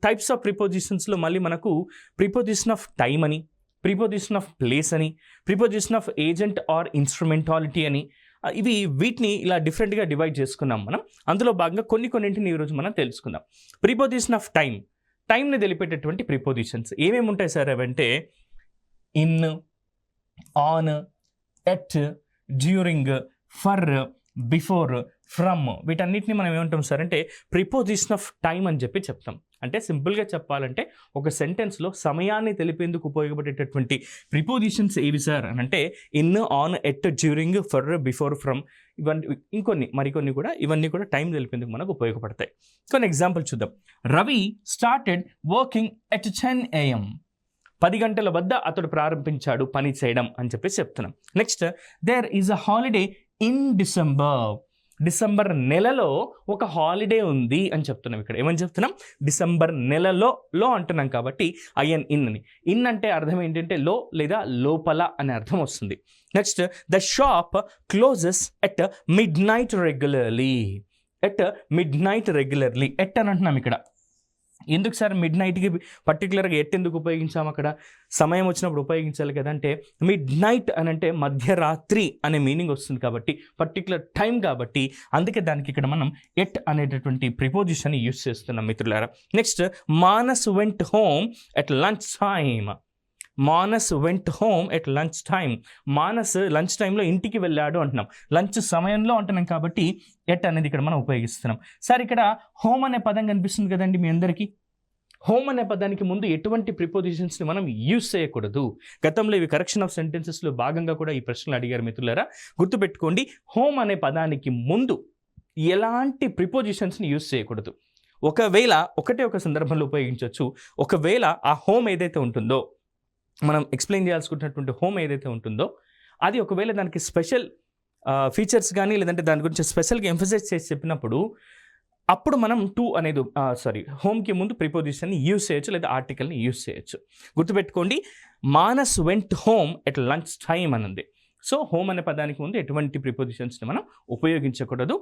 Types of ప్రిపోజిషన్స్లో మళ్ళీ మనకు preposition of time అని, ప్రిపోజిషన్ ఆఫ్ ప్లేస్ అని, preposition of agent or instrumentality అని, వీటిని ఇలా డిఫరెంట్గా డివైడ్ చేసుకున్నాం మనం. అందులో భాగంగా కొన్నింటిని ఈరోజు మనం తెలుసుకుందాం. ప్రిపోజిషన్ ఆఫ్ టైంని తెలిపేటటువంటి ప్రిపోజిషన్స్ ఏమేమి ఉంటాయి సార్ అవంటే in, on, at, during, for, before, from, వీటన్నిటిని మనం ఏమంటాం సార్ అంటే ప్రిపోజిషన్ ఆఫ్ టైం అని చెప్పి చెప్తాం. అంటే సింపుల్గా చెప్పాలంటే ఒక సెంటెన్స్లో సమయాన్ని తెలిపేందుకు ఉపయోగపడేటటువంటి ప్రిపోజిషన్స్ ఏవి సార్ అని అంటే in, on, at, during, for, before, from, ఇవన్నీ మరికొన్ని కూడా ఇవన్నీ కూడా టైం తెలిపేందుకు మనకు ఉపయోగపడతాయి. కొన్ని ఎగ్జాంపుల్ చూద్దాం. Ravi started working at 10 AM. 10 గంటల వద్ద అతడు ప్రారంభించాడు పని చేయడం అని చెప్పి చెప్తున్నాం. Next, there is a holiday in December నెలలో ఒక హాలిడే ఉంది అని చెప్తున్నాం. ఇక్కడ ఏమని చెప్తున్నాం? డిసెంబర్ నెలలో అంటున్నాం కాబట్టి ఐఎన్ ఇన్ అని. ఇన్ అంటే అర్థం ఏంటంటే లో లేదా లోపల అనే అర్థం వస్తుంది. Next, the shop closes at mid night regularly. At అని అంటున్నాం ఇక్కడ. ఎందుకు సార్ మిడ్ నైట్కి పర్టికులర్గా ఎట్ ఎందుకు ఉపయోగించాము? అక్కడ సమయం వచ్చినప్పుడు ఉపయోగించాలి కదా. అంటే మిడ్ నైట్ అని అంటే మధ్యరాత్రి అనే మీనింగ్ వస్తుంది కాబట్టి, పర్టికులర్ టైం కాబట్టి, అందుకే దానికి ఇక్కడ మనం ఎట్ అనేటటువంటి ప్రిపోజిషన్ యూస్ చేస్తున్నాం మిత్రులారా. Next, Manas went home at lunch time. Manas lunch టైంలో ఇంటికి వెళ్ళాడు అంటున్నాం. లంచ్ సమయంలో అంటున్నాం కాబట్టి ఎట్ అనేది ఇక్కడ మనం ఉపయోగిస్తున్నాం. సార్ ఇక్కడ హోమ్ అనే పదం కనిపిస్తుంది కదండి మీ అందరికీ. హోమ్ అనే పదానికి ముందు ఎటువంటి ప్రిపోజిషన్స్ని మనం యూస్ చేయకూడదు. గతంలో ఇవి కరెక్షన్ ఆఫ్ సెంటెన్సెస్లో భాగంగా కూడా ఈ ప్రశ్నలు అడిగారు మిత్రులారా. గుర్తుపెట్టుకోండి, హోమ్ అనే పదానికి ముందు ఎలాంటి ప్రిపోజిషన్స్ని యూస్ చేయకూడదు. ఒకవేళ ఒక సందర్భంలో ఉపయోగించవచ్చు. ఒకవేళ ఆ హోమ్ ఏదైతే ఉంటుందో, మనం ఎక్స్ప్లెయిన్ చేయాల్సుకుంటున్నటువంటి హోమ్ ఏదైతే ఉంటుందో అది ఒకవేళ దానికి స్పెషల్ ఫీచర్స్ కానీ లేదంటే దాని గురించి స్పెషల్గా ఎంఫసైజ్ చేసి చెప్పినప్పుడు అప్పుడు మనం హోమ్కి ముందు ప్రిపోజిషన్ని యూస్ చేయొచ్చు లేదా ఆర్టికల్ని యూస్ చేయొచ్చు. గుర్తుపెట్టుకోండి, Manas went home at lunch time అని ఉంది. సో హోమ్ అనే పదానికి ముందు ఎటువంటి ప్రిపోజిషన్స్ని మనం ఉపయోగించకూడదు.